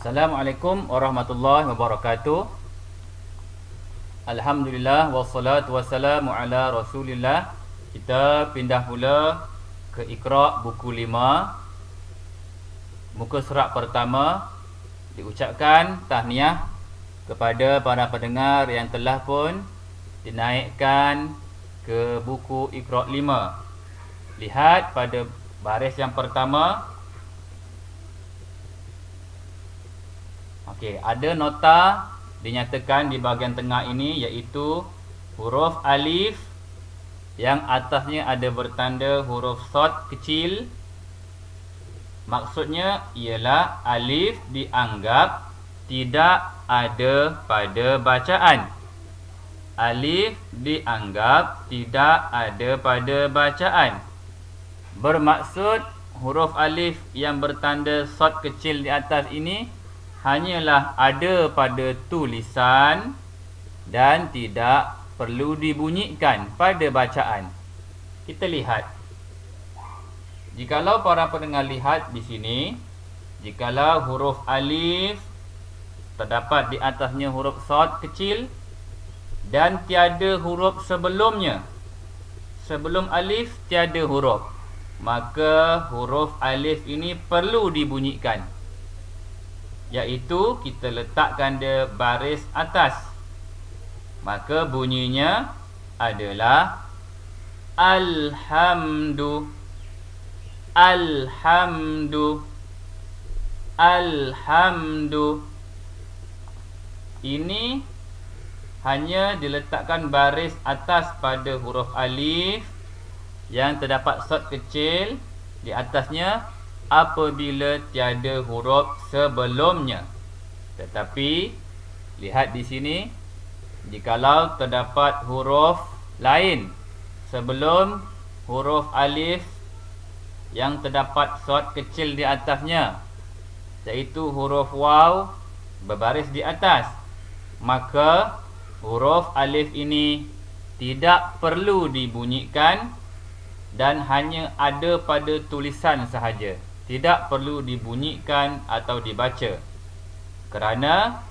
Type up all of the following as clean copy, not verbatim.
Assalamualaikum warahmatullahi wabarakatuh. Alhamdulillah wassalatu wassalamu ala Rasulillah. Kita pindah pula ke Iqra buku 5, muka surat pertama. Diucapkan tahniah kepada para pendengar yang telah pun dinaikkan ke buku Iqra 5. Lihat pada baris yang pertama. Okey, ada nota dinyatakan di bahagian tengah ini, iaitu huruf alif yang atasnya ada bertanda huruf shad kecil. Maksudnya ialah alif dianggap tidak ada pada bacaan. Alif dianggap tidak ada pada bacaan. Bermaksud huruf alif yang bertanda shad kecil di atas ini hanyalah ada pada tulisan dan tidak perlu dibunyikan pada bacaan. Kita lihat. Jikalau para pendengar lihat di sini, jikalau huruf alif terdapat di atasnya huruf shad kecil dan tiada huruf sebelumnya. Sebelum alif tiada huruf, maka huruf alif ini perlu dibunyikan, iaitu kita letakkan dia baris atas. Maka bunyinya adalah alhamdu, alhamdu, alhamdu. Ini hanya diletakkan baris atas pada huruf alif yang terdapat shad kecil di atasnya apabila tiada huruf sebelumnya. Tetapi lihat di sini, jikalau terdapat huruf lain sebelum huruf alif yang terdapat shad kecil di atasnya, iaitu huruf waw berbaris di atas, maka huruf alif ini tidak perlu dibunyikan dan hanya ada pada tulisan sahaja. Tidak perlu dibunyikan atau dibaca, kerana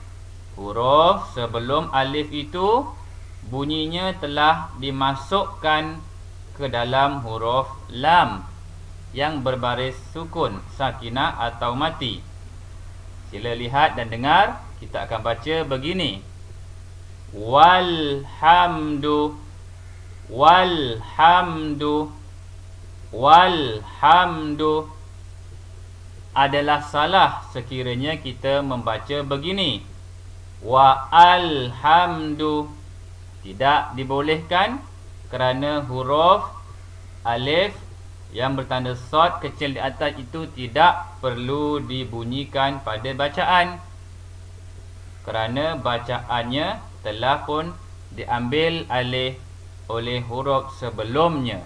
huruf sebelum alif itu bunyinya telah dimasukkan ke dalam huruf lam yang berbaris sukun, sakinah atau mati. Sila lihat dan dengar. Kita akan baca begini: walhamdu, walhamdu, walhamdu. Adalah salah sekiranya kita membaca begini, wa alhamdu. Tidak dibolehkan, kerana huruf alif yang bertanda shad kecil di atas itu tidak perlu dibunyikan pada bacaan, kerana bacaannya telah pun diambil alih oleh huruf sebelumnya.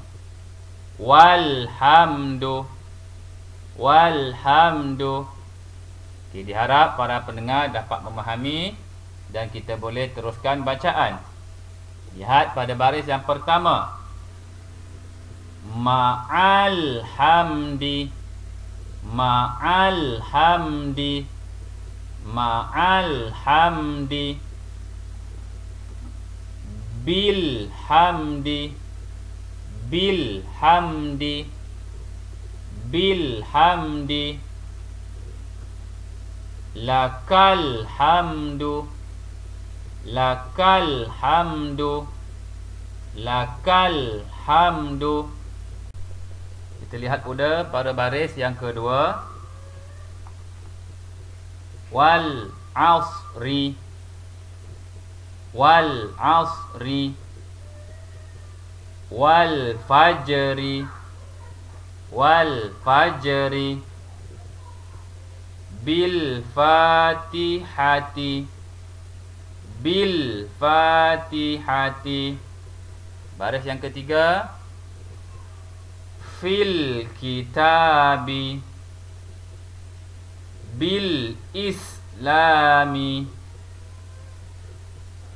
Walhamdu, walhamdu. Okay, diharap para pendengar dapat memahami dan kita boleh teruskan bacaan. Lihat pada baris yang pertama, ma'al hamdi, ma'al hamdi, ma'al hamdi, bil hamdi, bil hamdi, bil hamdi, lakal hamdu, lakal hamdu, lakal hamdu. Kita lihat pula pada baris yang kedua, wal asri, wal asri, wal fajri, wal fajri, bil fatihati, bil fatihati. Baris yang ketiga, fil kitabi, bil islami,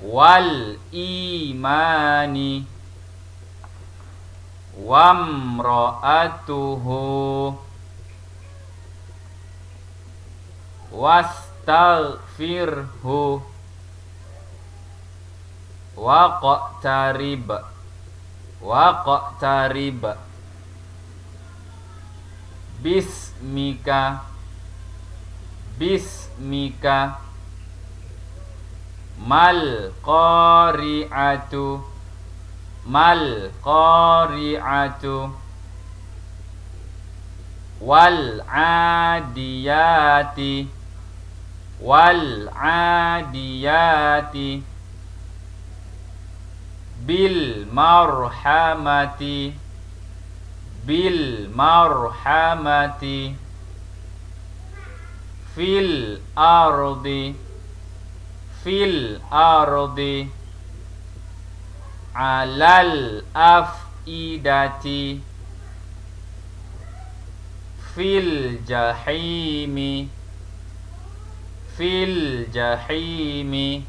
wal imani, wamra'atuhu, was Wastaghfirhu. Waqtarib. Waqtarib. Bismika. Bismika. Mal qari'atu. Mal qari'atu. Wal adiyati. Wal adiyati. Bil marhamati. Bil marhamati. Fil ardi. Fil ardi. Alal afidati. Fil jahimi. Fil jahimi.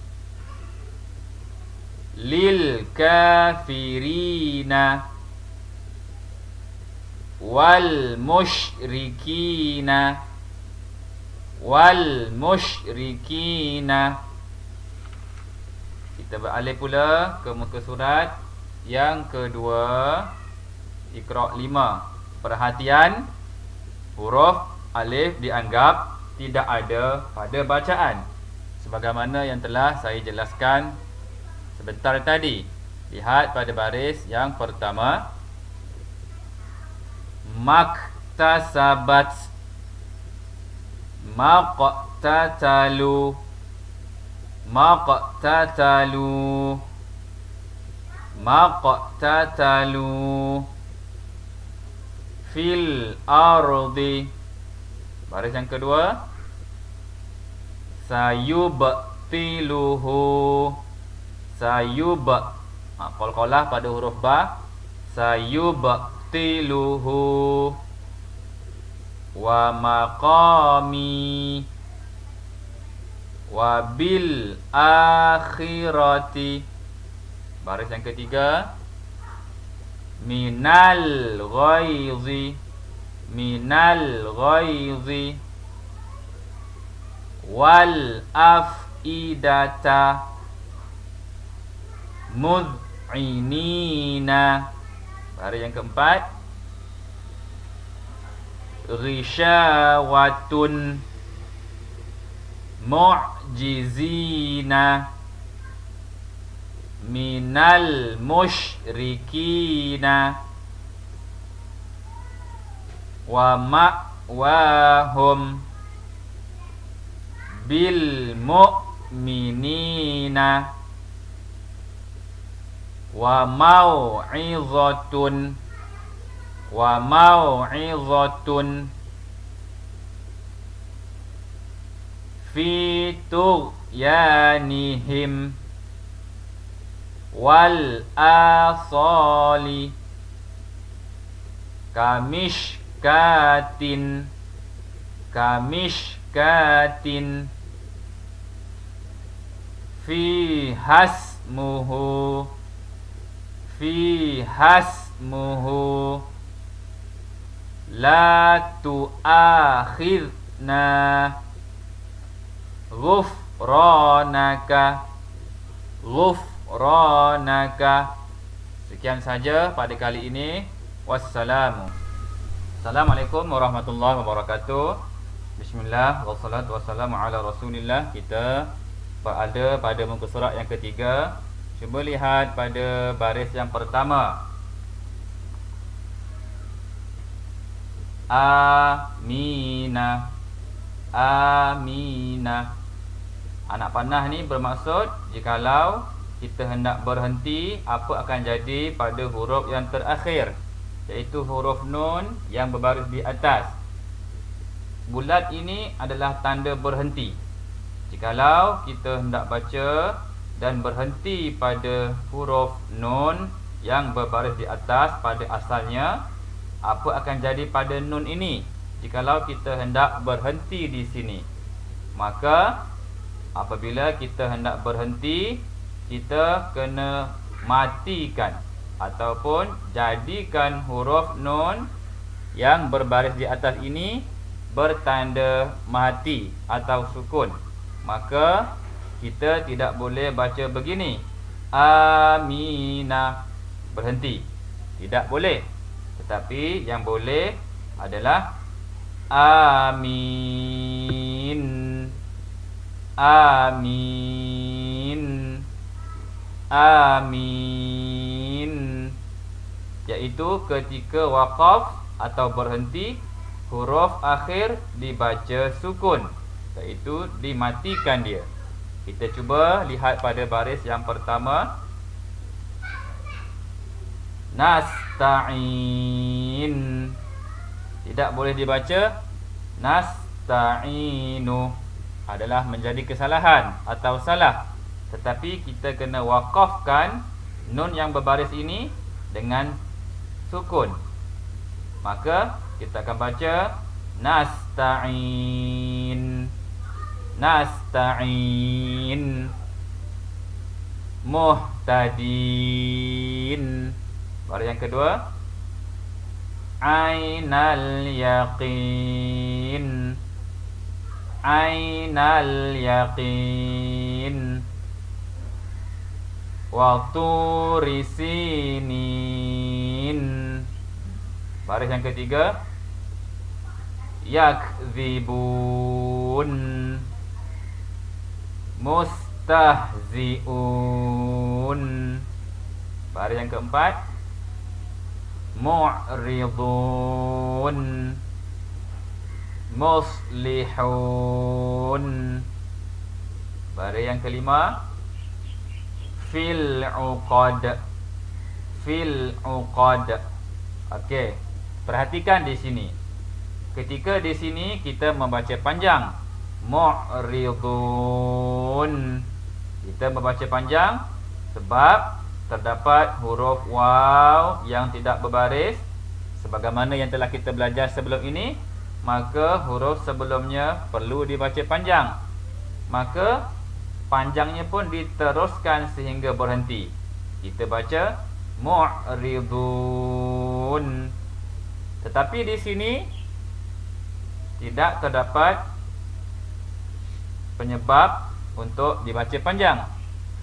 Lil kafirina. Wal musyrikina. Wal musyrikina. Kita beralih pula ke muka surat yang kedua, Iqra' 5. Perhatian, huruf alif dianggap tidak ada pada bacaan, sebagaimana yang telah saya jelaskan sebentar tadi. Lihat pada baris yang pertama. Maktasabat. Maqtatalu. Maqtatalu. Maqtatalu. Fil ardi. Baris yang kedua. Sayubtiluhu. Sayub. Qalqalah pada huruf ba. Sayubtiluhu. Wa maqami. Wa bil akhirati. Baris yang ketiga. Minal ghaizi. Minal ghaizi. Wal afidata. Mud'inina. Baris yang keempat. Ghisyawatun. Mu'jizina. Minal musyrikina. Wa ma'wahum. Bil mu'minina. Wa mau'izatun. Wa mau'izatun. Fi tughyanihim. Wal asali. Kamishkatin. Kamishkatin. Fi hasmuhu. Fi hasmuhu. La tu'akhidna. Ghufranaka. Ghufranaka. Sekian saja pada kali ini. Wassalamu. Assalamualaikum warahmatullahi wabarakatuh. Bismillah, wassalatu wassalamu ala rasulillah. Kita berada pada muka surat yang ketiga. Cuba lihat pada baris yang pertama. Amina. Amina. Anak panah ni bermaksud jikalau kita hendak berhenti, apa akan jadi pada huruf yang terakhir, iaitu huruf nun yang berbaris di atas. Bulat ini adalah tanda berhenti. Jikalau kita hendak baca dan berhenti pada huruf nun yang berbaris di atas pada asalnya, apa akan jadi pada nun ini jikalau kita hendak berhenti di sini? Maka apabila kita hendak berhenti, kita kena matikan ataupun jadikan huruf nun yang berbaris di atas ini bertanda mati atau sukun, maka kita tidak boleh baca begini, Aminah, berhenti. Tidak boleh. Tetapi yang boleh adalah Amin, Amin, Amin, iaitu ketika waqaf atau berhenti, huruf akhir dibaca sukun, iaitu dimatikan dia. Kita cuba lihat pada baris yang pertama. Nasta'in, tidak boleh dibaca nasta'inu, adalah menjadi kesalahan atau salah. Tetapi kita kena waqafkan nun yang berbaris ini dengan sukun. Maka kita akan baca nasta'in, nasta'in. Muhtadin. Baris yang kedua, Ainal yaqin, Ainal yaqin. Wa turi sinin. Baris yang ketiga, yakdzibun, mustahziun. Baris yang keempat, mu'ridun, muslihun. Baris yang kelima, fil uqad, fil uqad. Okey, perhatikan di sini. Ketika di sini kita membaca panjang, mu'ridun, kita membaca panjang sebab terdapat huruf waw yang tidak berbaris sebagaimana yang telah kita belajar sebelum ini. Maka huruf sebelumnya perlu dibaca panjang, maka panjangnya pun diteruskan sehingga berhenti. Kita baca mu'ridun. Tetapi di sini tidak terdapat penyebab untuk dibaca panjang,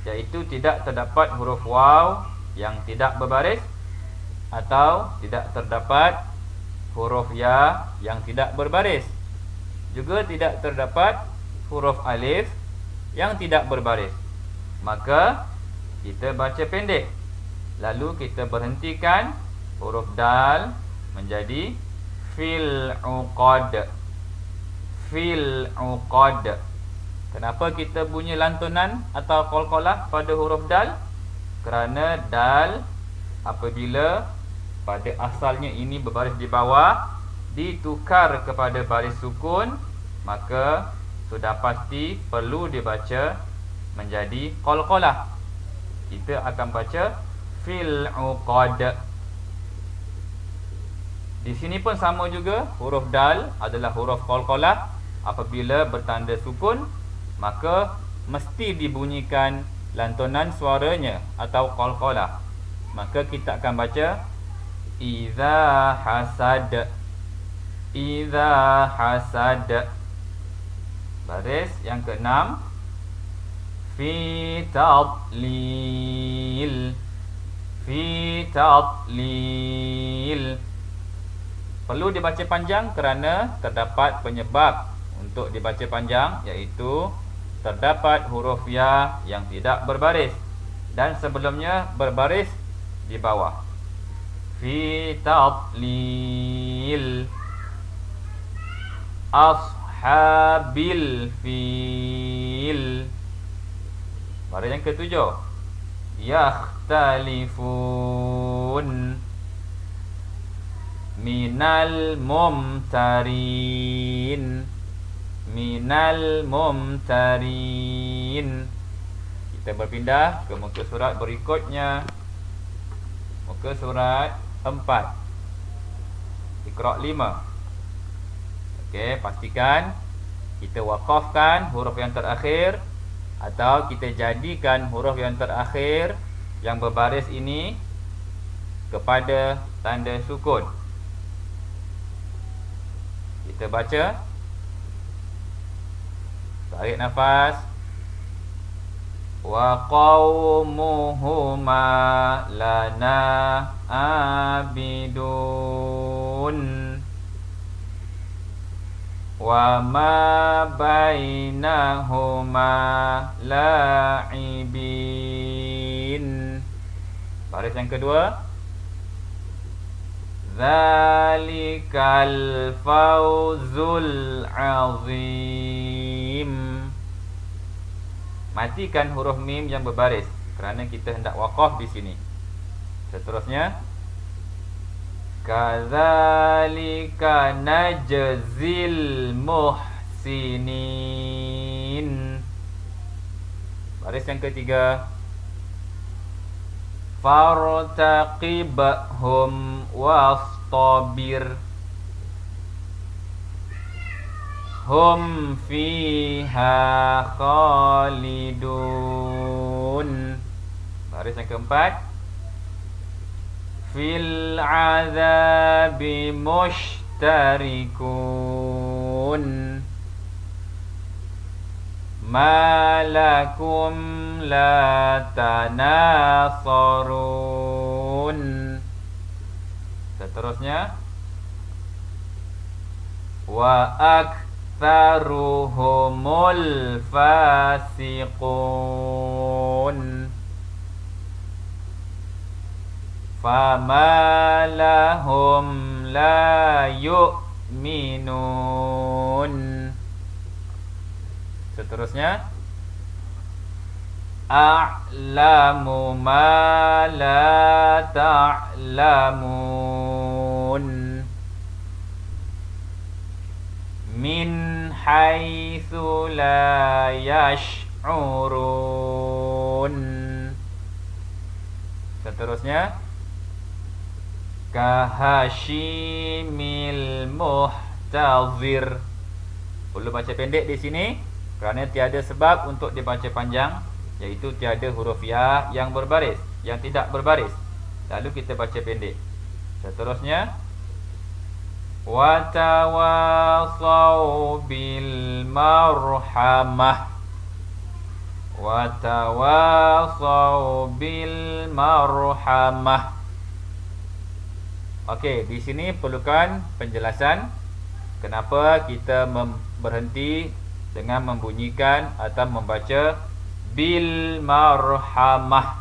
iaitu tidak terdapat huruf waw yang tidak berbaris atau tidak terdapat huruf ya yang tidak berbaris. Juga tidak terdapat huruf alif yang tidak berbaris. Maka kita baca pendek, lalu kita berhentikan huruf dal menjadi fil uqad, fil uqad. Kenapa kita bunyi lantunan atau qalqalah pada huruf dal? Kerana dal apabila pada asalnya ini berbaris di bawah ditukar kepada baris sukun, maka sudah pasti perlu dibaca menjadi qalqalah. Kita akan baca fil uqad. Di sini pun sama juga, huruf dal adalah huruf qalqalah. Apabila bertanda sukun, maka mesti dibunyikan lantunan suaranya atau qalqalah. Maka kita akan baca iza hasad, iza hasad. Baris yang keenam, fi tadlil, fi tadlil. Perlu dibaca panjang kerana terdapat penyebab untuk dibaca panjang, iaitu terdapat huruf ya yang tidak berbaris dan sebelumnya berbaris di bawah. Fi tadlil, ashabil fil. Baris yang ketujuh, yakhtalifun, minal mumtarin, minal mumtarin. Kita berpindah ke muka surat berikutnya, muka surat 4, Iqra 5. Okey, pastikan kita waqafkan huruf yang terakhir atau kita jadikan huruf yang terakhir yang berbaris ini kepada tanda sukun. Kita baca. Tarik nafas. Wa qaumuhuma lana abidun wa ma bainahuma la'ibin. Baris yang kedua. Zalikal fawzul azim. Matikan huruf mim yang berbaris kerana kita hendak waqaf di sini. Seterusnya, kadzalika najzil muhsinin. Baris yang ketiga. Fartaqibhum wastabir hum fiha khalidun. Baris yang keempat. Fil azabi mushtarikun malakum la tanasarun. Seterusnya, wa aktsaruhumul fasiqun fama lahum la yu'minun. Seterusnya, a'lamu ma la ta'lamun min haitsu la yash'urun. Seterusnya, kahashimil muhtazir. Perlu baca pendek di sini kerana tiada sebab untuk dibaca panjang, iaitu tiada huruf ya yang berbaris, yang tidak berbaris. Lalu kita baca pendek. Seterusnya, wa tawasau bil marhamah. Wa tawasau bil marhamah. Okey, di sini perlukan penjelasan kenapa kita berhenti dengan membunyikan atau membaca bil marhamah.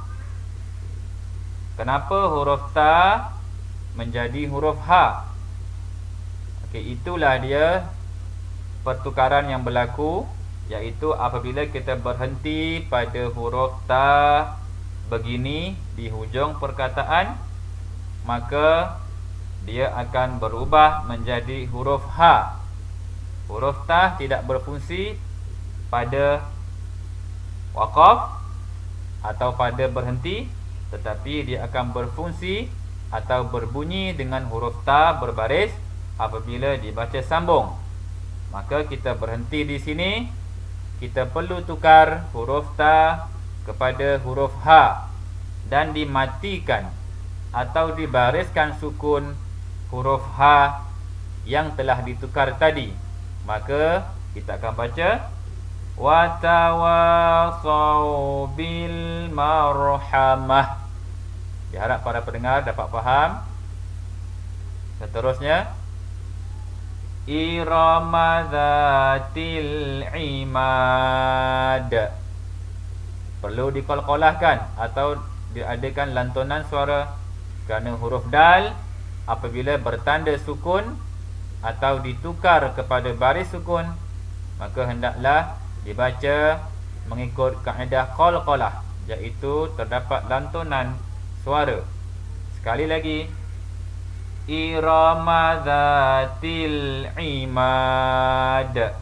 Kenapa huruf ta menjadi huruf ha? Okey, itulah dia pertukaran yang berlaku, iaitu apabila kita berhenti pada huruf ta begini di hujung perkataan, maka dia akan berubah menjadi huruf ha. Huruf ta tidak berfungsi pada waqaf atau pada berhenti, tetapi dia akan berfungsi atau berbunyi dengan huruf ta berbaris apabila dibaca sambung. Maka kita berhenti di sini. Kita perlu tukar huruf ta kepada huruf ha dan dimatikan atau dibariskan sukun huruf ha yang telah ditukar tadi. Maka kita akan baca wa tawasau bil marhamah. Diharap para pendengar dapat faham. Seterusnya, irama dzatil imad. Perlu diqalqalahkan atau diadakan lantunan suara kerana huruf dal apabila bertanda sukun atau ditukar kepada baris sukun, maka hendaklah dibaca mengikut kaedah qalqalah, iaitu terdapat lantunan suara. Sekali lagi, irama dzatil imad.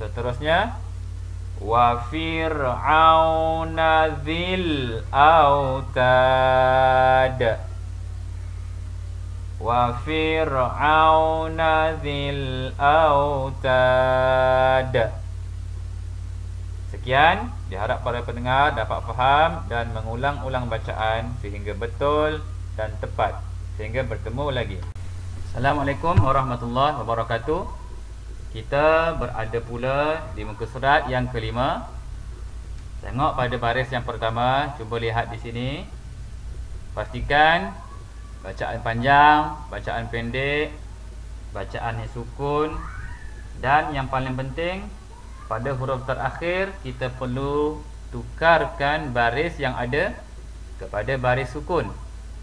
Seterusnya, wa fir'auna dzil autad. Wa fir'auna dzil autad. Sekian, diharap para pendengar dapat faham dan mengulang-ulang bacaan sehingga betul dan tepat. Sehingga bertemu lagi. Assalamualaikum warahmatullahi wabarakatuh. Kita berada pula di muka surat yang kelima. Tengok pada baris yang pertama, cuba lihat di sini. Pastikan bacaan panjang, bacaan pendek, bacaan yang sukun, dan yang paling penting pada huruf terakhir kita perlu tukarkan baris yang ada kepada baris sukun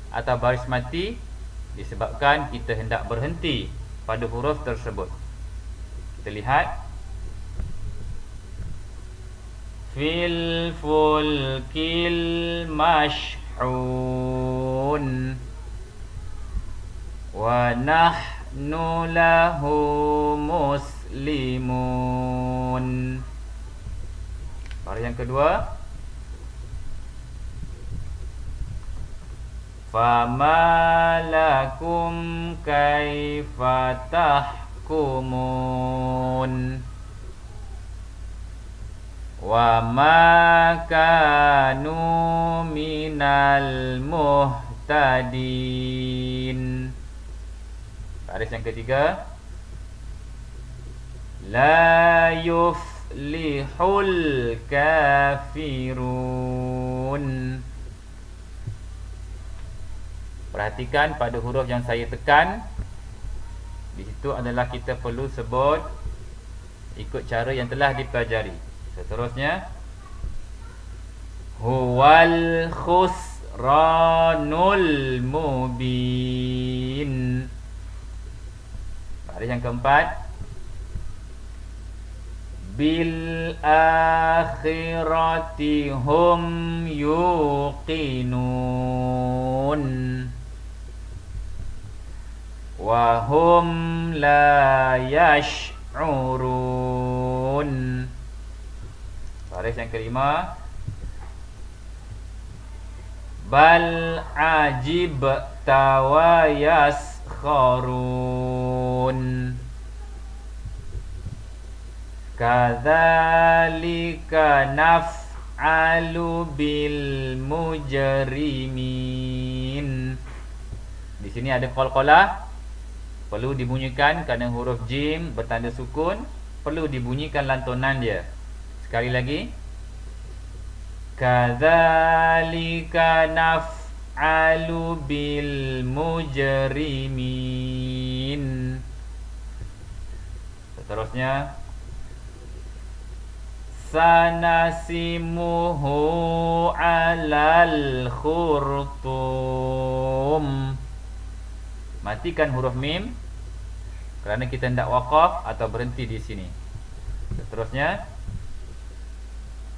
atau baris mati, disebabkan kita hendak berhenti pada huruf tersebut. Kita lihat. Fil fulkil mash'un wa nahnu lahu muslimun. Baris yang kedua. Fama lakum kaifa tahkumun wa ma kanu minal muhtadin. Baris yang ketiga. La yuflihul kafirun. Perhatikan pada huruf yang saya tekan. Di situ adalah kita perlu sebut ikut cara yang telah dipelajari. Seterusnya, huwal khusranul mubin. Baris yang keempat. Bil akhirati hum yuqinun wa hum la yash'urun. Baris yang kelima. Bal ajibta wa yaskharun kadzalika naf'alu bil mujrimin. Di sini ada qalqalah, perlu dibunyikan kerana huruf jim bertanda sukun, perlu dibunyikan lantunan dia. Sekali lagi. Kadzalika naf'alu bil mujrimin. Seterusnya, sanasimuhu alal khurtum. Matikan huruf mim kerana kita hendak waqaf atau berhenti di sini. Seterusnya,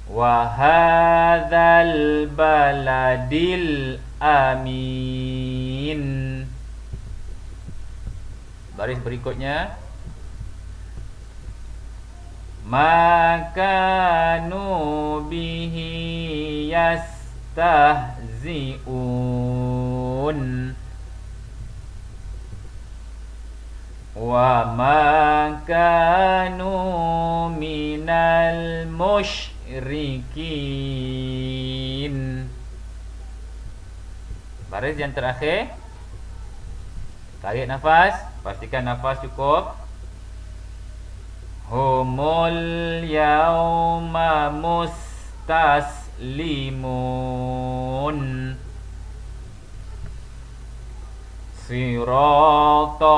wa hadzal baladil amin. Baris berikutnya. Makanu bihi yastahzi'un wa makanu minal musyrikin. Baris yang terakhir. Tarik nafas, pastikan nafas cukup. Humul yawma mustaslimun siratakal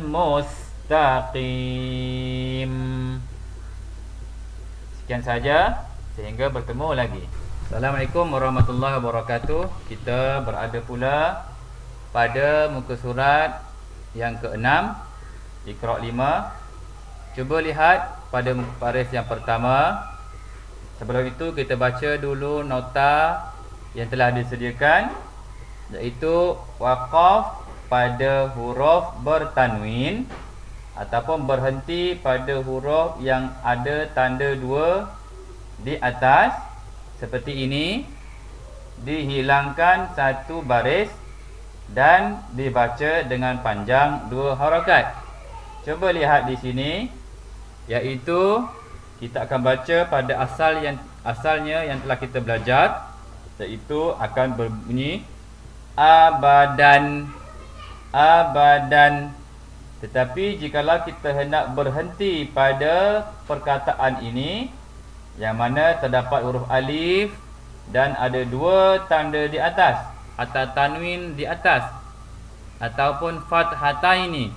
mustaqim. Sekian saja, sehingga bertemu lagi. Assalamualaikum warahmatullahi wabarakatuh. Kita berada pula pada muka surat yang ke-6, Iqra' 5. Cuba lihat pada baris yang pertama. Sebelum itu kita baca dulu nota yang telah disediakan, iaitu waqaf pada huruf bertanwin ataupun berhenti pada huruf yang ada tanda 2 di atas seperti ini, dihilangkan satu baris dan dibaca dengan panjang 2 harakat. Coba lihat di sini, iaitu kita akan baca pada asalnya yang telah kita belajar, iaitu akan berbunyi abadan, abadan. Tetapi jikalau kita hendak berhenti pada perkataan ini, yang mana terdapat huruf alif dan ada dua tanda di atas atau tanwin di atas ataupun fathataini,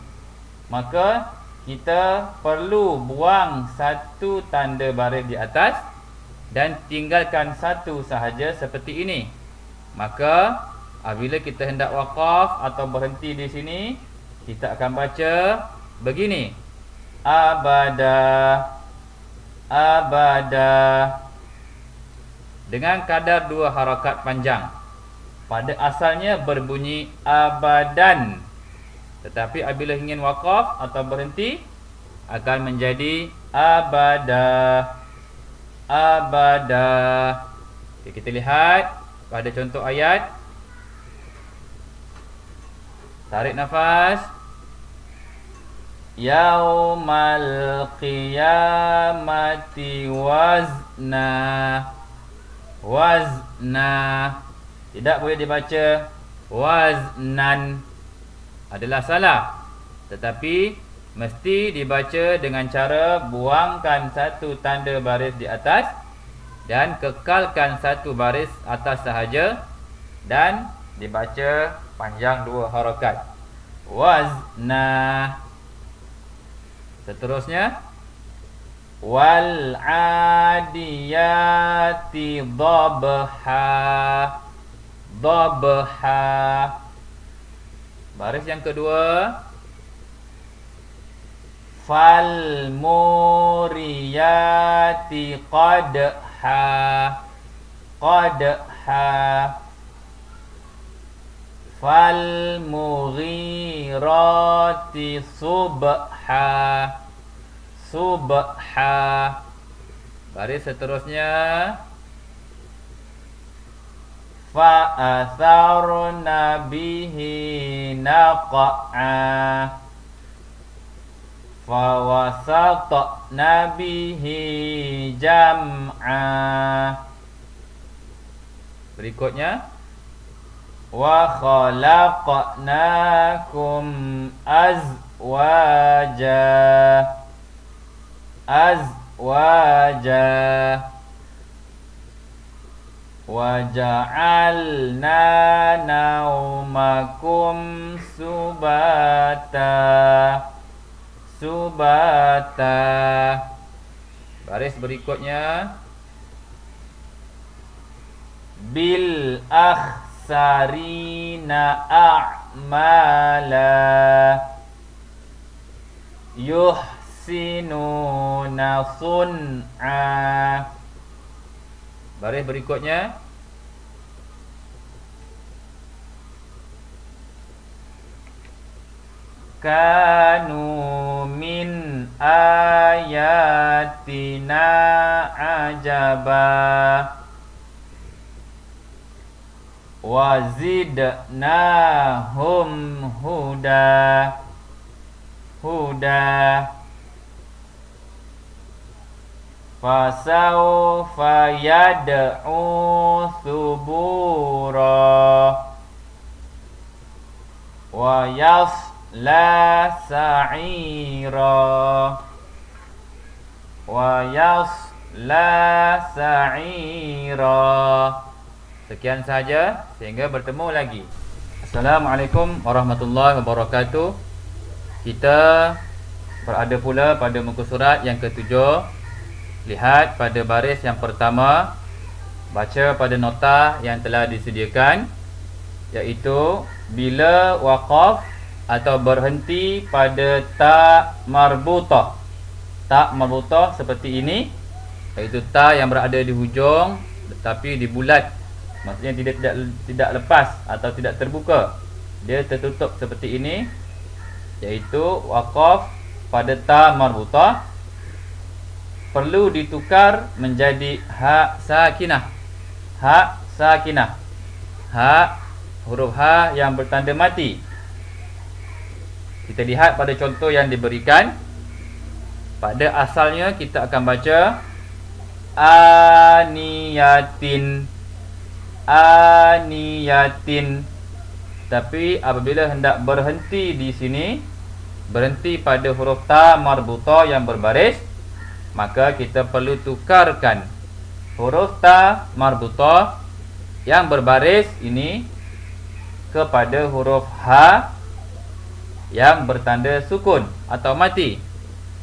maka kita perlu buang satu tanda baris di atas dan tinggalkan satu sahaja seperti ini. Maka apabila kita hendak waqaf atau berhenti di sini, kita akan baca begini: abada, abada, dengan kadar 2 harakat panjang. Pada asalnya berbunyi abadan, tetapi apabila ingin waqaf atau berhenti akan menjadi abada, abada. Okay, kita lihat pada contoh ayat. Tarik nafas. Yaumal qiyamati wazna, wazna. Tidak boleh dibaca waznan, adalah salah. Tetapi mesti dibaca dengan cara buangkan satu tanda baris di atas dan kekalkan satu baris atas sahaja, dan dibaca panjang 2 harakat. Wazna. Seterusnya, wal adiyati dhabha, dhabha. Baris yang kedua, fal muriyati qadha, qadha. Fal mughirati subha, subha. Baris seterusnya, fa atharna bihi naq'a, fa wasatna bihi jam'a. Berikutnya, wa khalaqnakum azwaja, azwaja. Wa ja'alna naumakum subata, subata. Baris berikutnya, bil akhsarina a'mala yuhsinuna sun'a. Baris berikutnya, kanu min ayatina ajaba wazidnahum huda, huda. Fasawfa yad'u thubura wa yasla sa'ira, wa yasla sa'ira. Sekian sahaja, sehingga bertemu lagi. Assalamualaikum warahmatullahi wabarakatuh. Kita berada pula pada muka surat yang ke-7. Lihat pada baris yang pertama, baca pada nota yang telah disediakan, iaitu bila waqaf atau berhenti pada ta marbutah. Ta marbutah seperti ini, iaitu ta yang berada di hujung tetapi di bulat. Maksudnya tidak lepas atau tidak terbuka, dia tertutup seperti ini, iaitu waqaf pada ta marbutah. Perlu ditukar menjadi ha sakinah. Ha sakinah. Ha, huruf ha yang bertanda mati. Kita lihat pada contoh yang diberikan. Pada asalnya kita akan baca aniyatin, aniyatin. Tapi apabila hendak berhenti di sini, berhenti pada huruf ta marbutah yang berbaris, maka kita perlu tukarkan huruf ta marbutah yang berbaris ini kepada huruf ha yang bertanda sukun atau mati.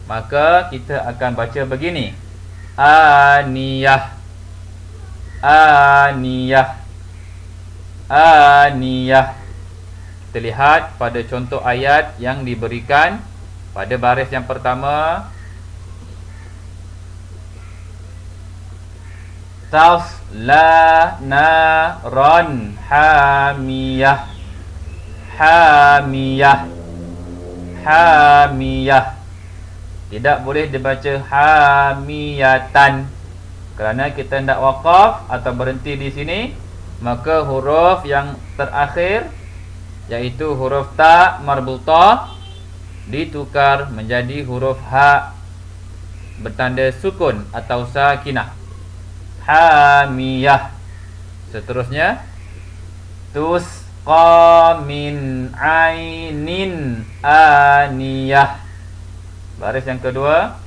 Maka kita akan baca begini: aniyah, aniyah, aniyah. Kita lihat pada contoh ayat yang diberikan pada baris yang pertama. Tasla naran hamiyah, hamiyah, hamiyah. Tidak boleh dibaca hamiyatan, kerana kita hendak waqaf atau berhenti di sini. Maka huruf yang terakhir, iaitu huruf ta marbutah, ditukar menjadi huruf ha bertanda sukun atau sakinah. Hamiyah. Seterusnya, tusqa min ainin aniyah. Baris yang kedua,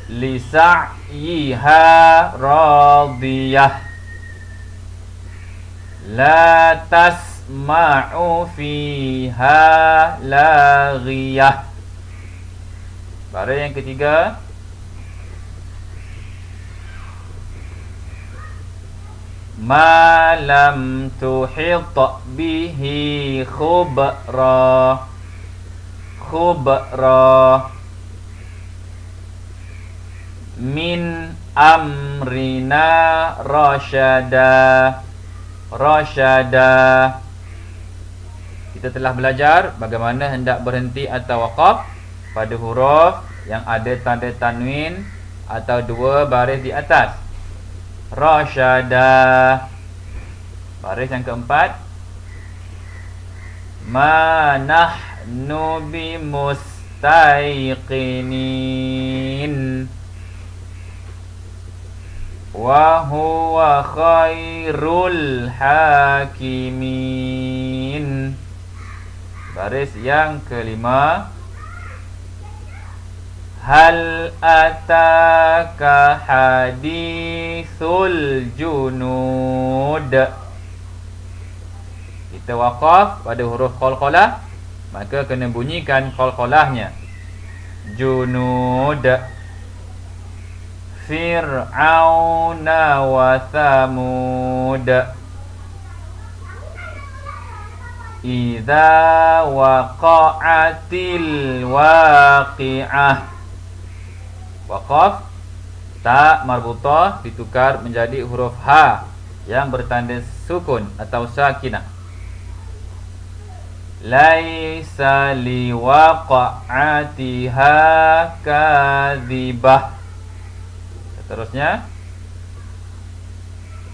lisa'yiha radiyah, la tasma'u fiha laghiyah. Baris yang ketiga, ma lam tuhit bihi khubra, khubra, min amrina rasyada, rasyada. Kita telah belajar bagaimana hendak berhenti atau waqaf pada huruf yang ada tanda tanwin atau dua baris di atas. Rasyada. Baris yang keempat, ma nahnu bimustaiqinin wa huwa khairul hakimin. Baris yang kelima, hal ataka hadithul junud. Kita waqaf pada huruf qalqalah, maka kena bunyikan qalqalahnya. Junud. Fir'auna wa thamud. Idza waqa'atil waqi'ah. Waqaf ta marbutah ditukar menjadi huruf ha yang bertanda sukun atau sakinah. Laisa liwaqa'atiha kadhibah. Seterusnya,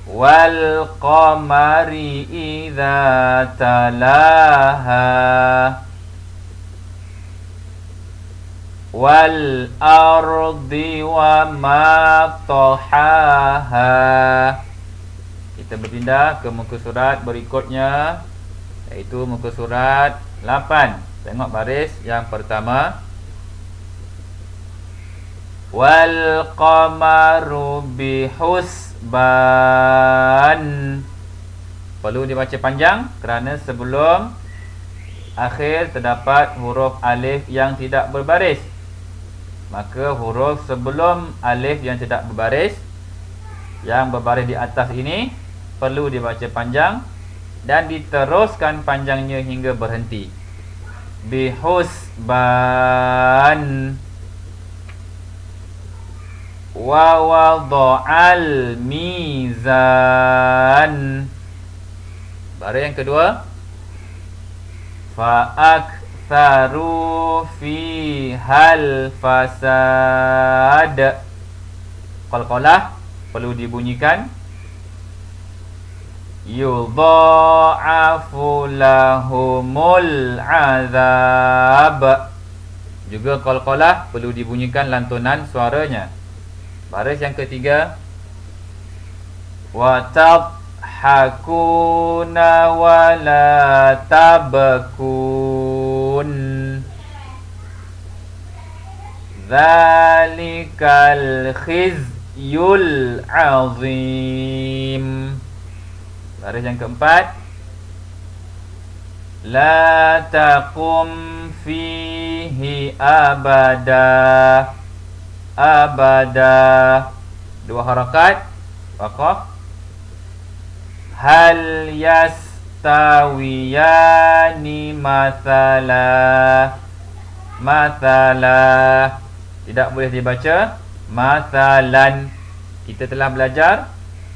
wal qamari idza talaha, wal ardi wa ma tahaha. Kita berpindah ke muka surat berikutnya, iaitu muka surat 8. Tengok baris yang pertama. Wal qamaru bihusban. Perlu dibaca panjang kerana sebelum akhir terdapat huruf alif yang tidak berbaris. Maka huruf sebelum alif yang tidak berbaris, yang berbaris di atas ini, perlu dibaca panjang dan diteruskan panjangnya hingga berhenti. Bihusban. Wa wada'al mizan. Baris yang kedua, fa'aktharu fihal fasad. Qalqalah perlu dibunyikan. Yudha'afu lahumul azab. Juga qalqalah perlu dibunyikan lantunan suaranya. Baris yang ketiga, wa tadhakuna wa la tabkun. Zalikal khizyul azim. Baris yang keempat, la taqum fihi abada. Abada, dua harakat, waqaf. Hal yastawiyani mathala. Mathala tidak boleh dibaca mathalan. Kita telah belajar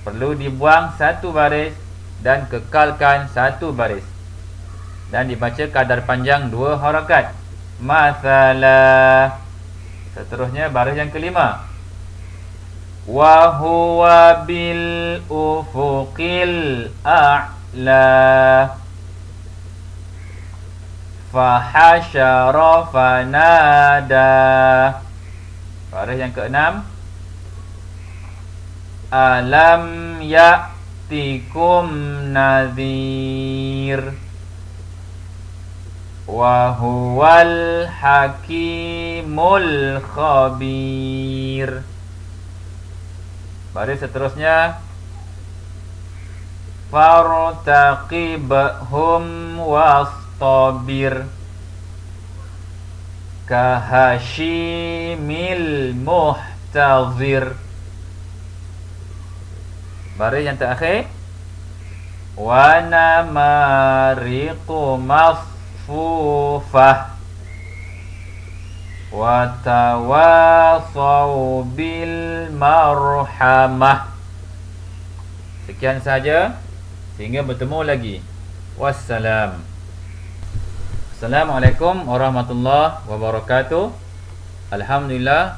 perlu dibuang satu baris dan kekalkan satu baris, dan dibaca kadar panjang dua harakat. Mathala. Seterusnya baris yang kelima, wa huwa bil ufuqil a'la. Fahasyara fanada. Baris yang keenam, alam ya'tikum nadhir. Wa huwal hakimul khabir. Baris seterusnya, fartaqibhum wastabir. Kahashimil muhtazir. Baris yang terakhir, wa namariqu masfufah. Wa tawasaw bil marhamah. Sekian saja, sehingga bertemu lagi. Wassalam. Assalamualaikum warahmatullahi wabarakatuh. Alhamdulillah,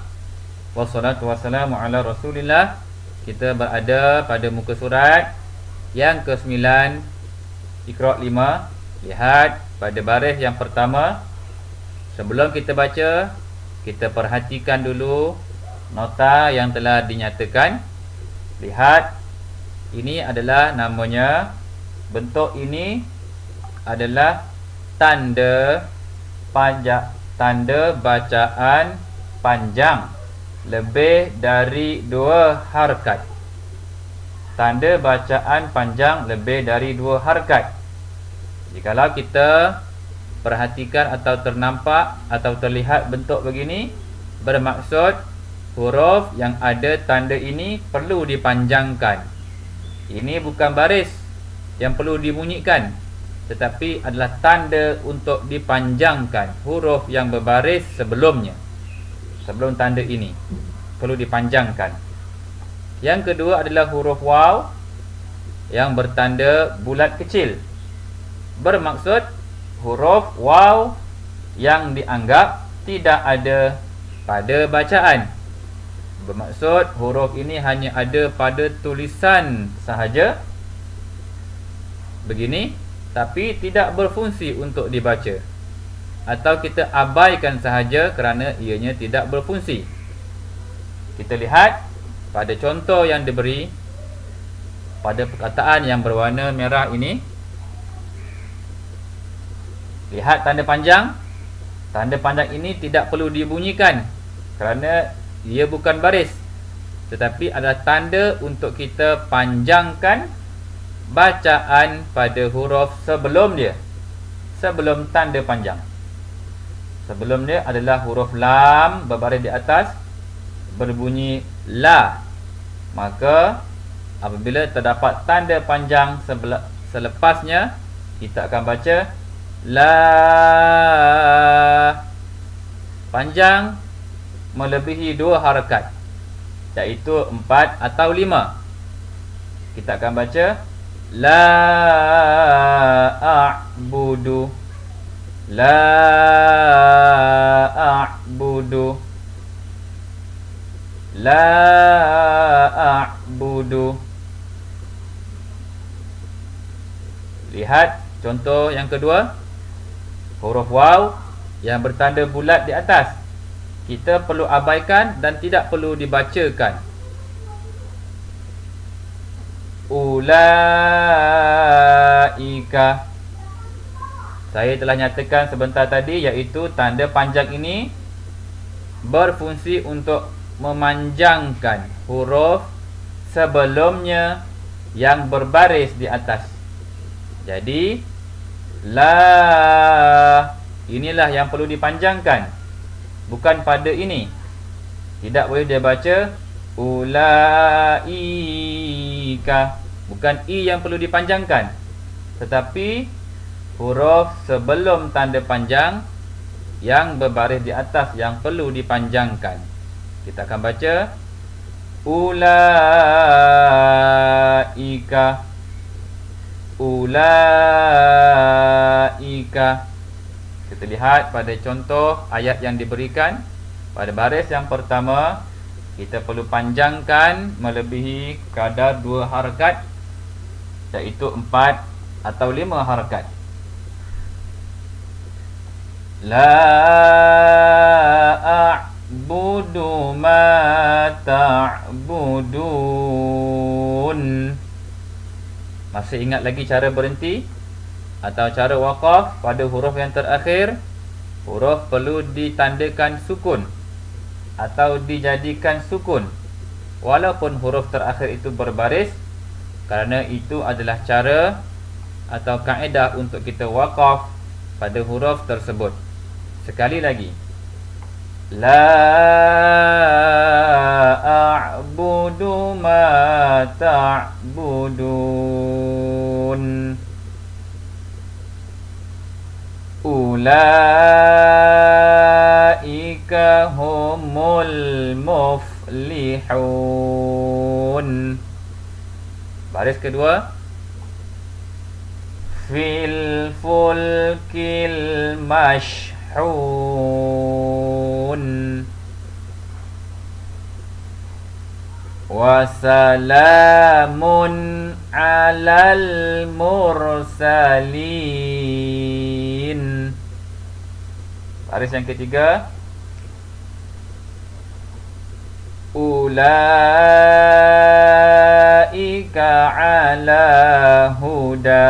wassalatu wassalamu ala rasulillah. Kita berada pada muka surat yang ke-9, Iqra' 5. Lihat pada baris yang pertama. Sebelum kita baca, kita perhatikan dulu nota yang telah dinyatakan. Lihat, ini adalah namanya, bentuk ini adalah tanda bacaan panjang lebih dari 2 harakat. Tanda bacaan panjang lebih dari 2 harakat. Jikalau kita perhatikan atau ternampak atau terlihat bentuk begini, bermaksud huruf yang ada tanda ini perlu dipanjangkan. Ini bukan baris yang perlu dibunyikan, tetapi adalah tanda untuk dipanjangkan huruf yang berbaris sebelumnya. Sebelum tanda ini perlu dipanjangkan. Yang kedua adalah huruf waw yang bertanda bulat kecil. Bermaksud huruf waw yang dianggap tidak ada pada bacaan. Bermaksud huruf ini hanya ada pada tulisan sahaja, begini, tapi tidak berfungsi untuk dibaca, atau kita abaikan sahaja kerana ianya tidak berfungsi. Kita lihat pada contoh yang diberi pada perkataan yang berwarna merah ini. Lihat tanda panjang. Tanda panjang ini tidak perlu dibunyikan kerana ia bukan baris, tetapi adalah tanda untuk kita panjangkan bacaan pada huruf sebelum dia, sebelum tanda panjang. Sebelum dia adalah huruf lam berbaris di atas, berbunyi la. Maka apabila terdapat tanda panjang selepasnya, kita akan baca la. Panjang melebihi 2 harakat, iaitu 4 atau 5. Kita akan baca la a'budu. La a'budu. La a'budu. Lihat contoh yang kedua, huruf waw yang bertanda bulat di atas. Kita perlu abaikan dan tidak perlu dibacakan. ulaika. Saya telah nyatakan sebentar tadi, iaitu tanda panjang ini berfungsi untuk memanjangkan huruf sebelumnya yang berbaris di atas. Jadi la, inilah yang perlu dipanjangkan, bukan pada ini. Tidak boleh dia baca ulaika, bukan i yang perlu dipanjangkan, tetapi huruf sebelum tanda panjang yang berbaris di atas yang perlu dipanjangkan. Kita akan baca ulaika, ulaika. Kita lihat pada contoh ayat yang diberikan. Pada baris yang pertama, kita perlu panjangkan melebihi kadar 2 harakat, iaitu 4 atau 5 harakat. La a'budu ma ta'budun. Masih ingat lagi cara berhenti atau cara waqaf pada huruf yang terakhir? Huruf perlu ditandakan sukun atau dijadikan sukun walaupun huruf terakhir itu berbaris, kerana itu adalah cara atau kaedah untuk kita waqaf pada huruf tersebut. Sekali lagi, la a'budu ma ta'budun. Ulaika humul muflihun. Baris kedua, fil fulkil mashhun. Wasalamun alal mursalin. Baris yang ketiga, ulaika ala huda,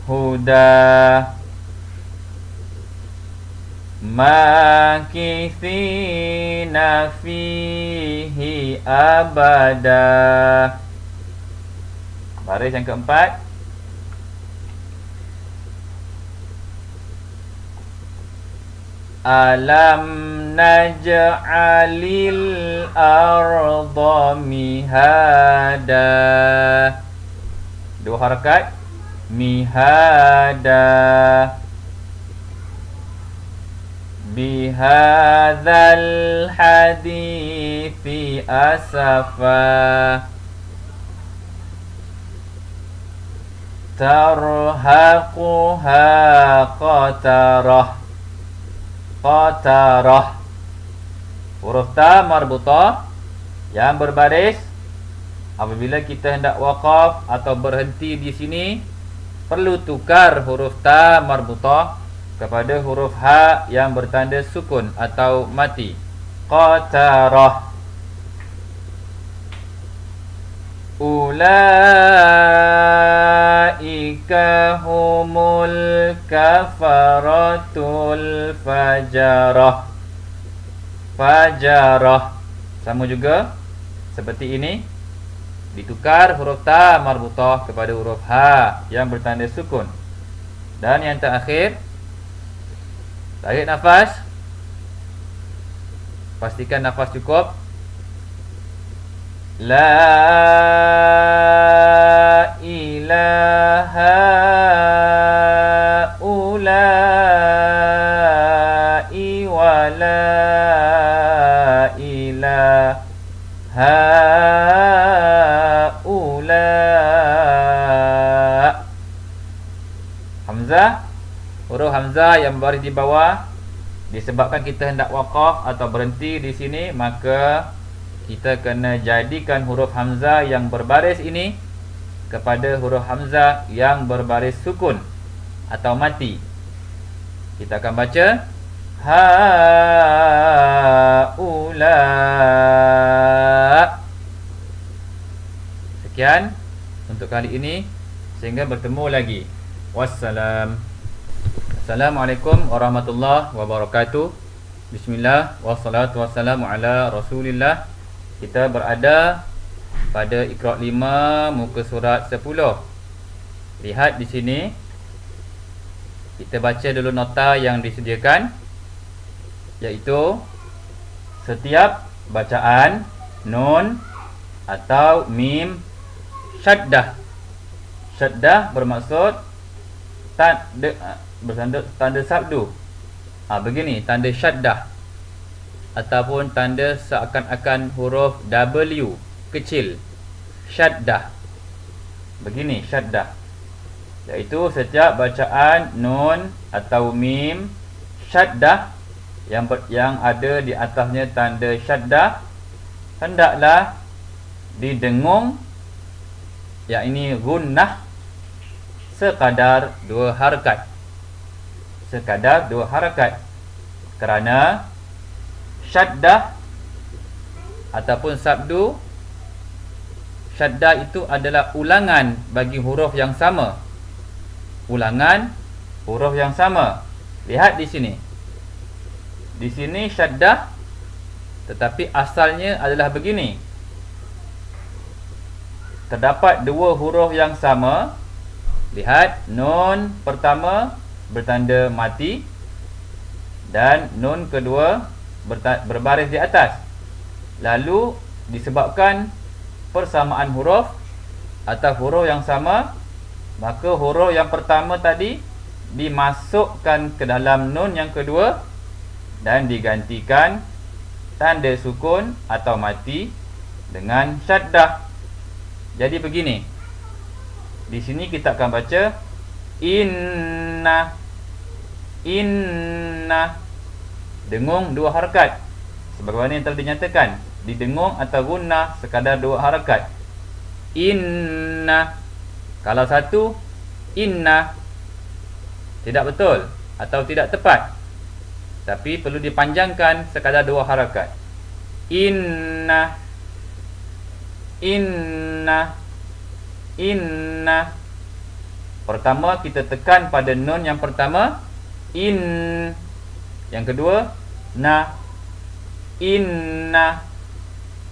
huda. Makithina fihi abada. Baris yang keempat, alam naj'alil arda mihada. 2 harakat, mihada. Bihadzal hadithi asafa. Tarhaquha qatarah, qatarah. Huruf ta marbutah yang berbaris, apabila kita hendak waqaf atau berhenti di sini, perlu tukar huruf ta marbutah kepada huruf ha yang bertanda sukun atau mati. Qatarah. Ulaika humul kafaratul fajarah. Fajarah. Sama juga seperti ini, ditukar huruf ta marbutah kepada huruf ha yang bertanda sukun. Dan yang terakhir, tarik nafas. Pastikan nafas cukup. La ilaha ulai wa la ilaha ula. Hamzah, huruf hamzah yang berbaris di bawah, disebabkan kita hendak waqaf atau berhenti di sini, maka kita kena jadikan huruf hamzah yang berbaris ini kepada huruf hamzah yang berbaris sukun atau mati. Kita akan baca haula. Sekian untuk kali ini, sehingga bertemu lagi. Wassalam. Assalamualaikum warahmatullahi wabarakatuh. Bismillah wassalatu wassalamu ala Rasulillah. Kita berada pada Iqra 5 muka surat 10. Lihat di sini. Kita baca dulu nota yang disediakan, iaitu setiap bacaan nun atau mim syaddah. Syaddah bermaksud tanda sabdu. Begini, tanda syaddah ataupun tanda seakan-akan huruf W kecil. Syaddah. Begini syaddah, iaitu setiap bacaan nun atau mim syaddah yang ada di atasnya tanda syaddah hendaklah didengung, yakni gunnah, sekadar 2 harakat. Sekadar 2 harakat. Kerana syaddah ataupun sabdu, syaddah itu adalah ulangan bagi huruf yang sama. Ulangan huruf yang sama. Lihat di sini. Di sini syaddah, tetapi asalnya adalah begini. Terdapat 2 huruf yang sama. Lihat, nun pertama bertanda mati dan nun kedua berbaris di atas. Lalu disebabkan persamaan huruf atau huruf yang sama, maka huruf yang pertama tadi dimasukkan ke dalam nun yang kedua dan digantikan tanda sukun atau mati dengan syaddah. Jadi begini. Di sini kita akan baca inna. Inna. Dengung 2 harakat. Sebagaimana yang telah dinyatakan, didengung atau gunnah sekadar 2 harakat. Inna. Kalau satu, inna, tidak betul atau tidak tepat, tapi perlu dipanjangkan sekadar 2 harakat. Inna. Inna. Inna. Pertama kita tekan pada nun yang pertama, in. Yang kedua, na. Inna.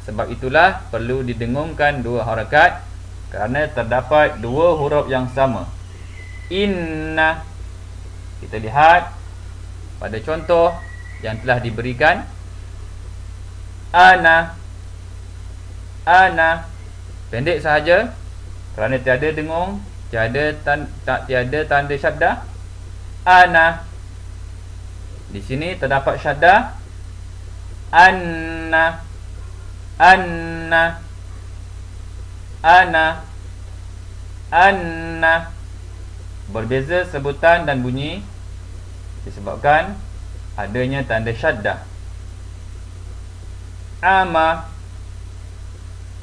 Sebab itulah perlu didengungkan 2 harakat, kerana terdapat 2 huruf yang sama. Inna. Kita lihat pada contoh yang telah diberikan. Ana. Ana. Pendek sahaja, kerana tiada dengung, tiada tanda syaddah. Ana. Di sini terdapat syaddah. Anna. Anna. Ana. Anna. Berbeza sebutan dan bunyi disebabkan adanya tanda syaddah. Ama.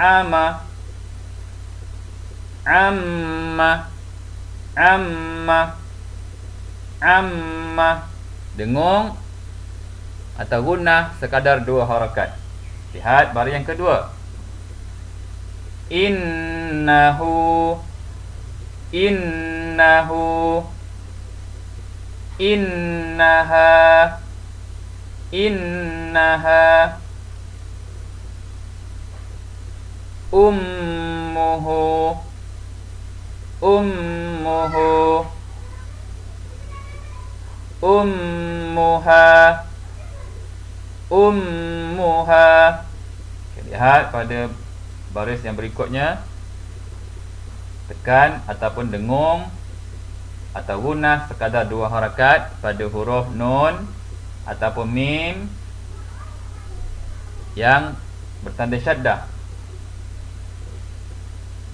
Ama. Amma. Amma. Amma. Dengung atau gunnah sekadar 2 harakat. Lihat baris yang kedua. Innahu. Innahu. Innaha. Innaha. Ummuhu. Ummuhu. Ummuha. Ummuha. Lihat pada baris yang berikutnya. Tekan ataupun dengung atau gunnah sekadar 2 harakat pada huruf nun ataupun mim yang bertanda syaddah.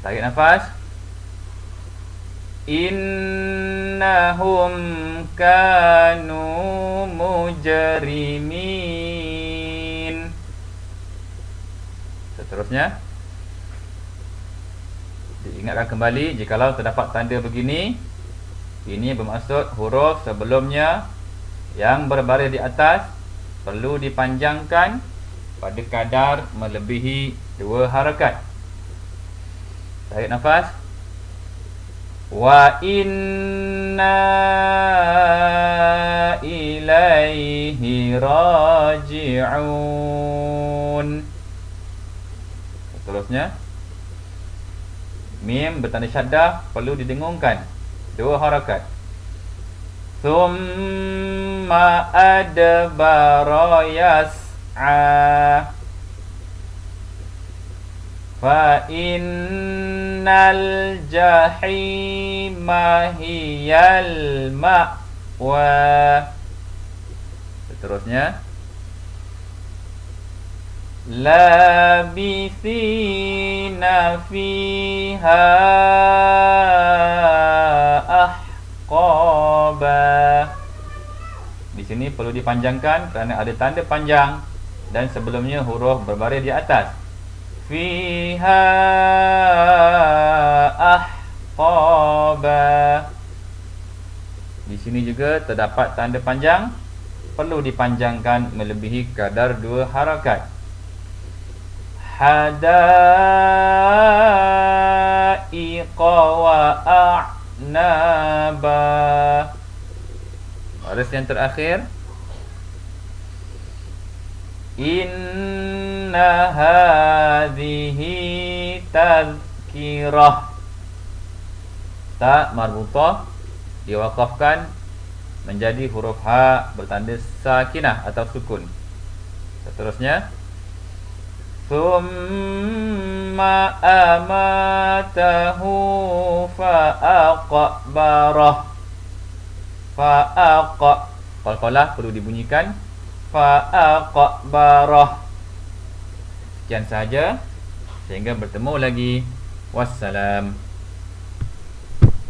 Tarik nafas. Innahum kanu mujrimin. Seterusnya, diingatkan kembali, jikalau terdapat tanda begini, ini bermaksud huruf sebelumnya yang berbaris di atas perlu dipanjangkan pada kadar melebihi 2 harakat. Tarik nafas. Wa inna ilaihi raji'un. Seterusnya, mim bertanda syaddah perlu didengungkan 2 harakat. Thumma adbara yas'a. Fa innal jahima hiyal ma'wa. Seterusnya, labithina fiha ahqaba. Di sini perlu dipanjangkan kerana ada tanda panjang dan sebelumnya huruf berbaris di atas. Fiha ahqaba. Di sini juga terdapat tanda panjang, perlu dipanjangkan melebihi kadar 2 harakat. Hadaiqa wa a'naba. Baris yang terakhir, inna hadhihi tazkirah. Ta marbutah diwakafkan menjadi huruf ha bertanda sakinah atau sukun. Seterusnya, thumma amatahu fa'aqbarah. Qalqalah perlu dibunyikan. Fa'aqbarah. Sekian sahaja, sehingga bertemu lagi. Wassalam.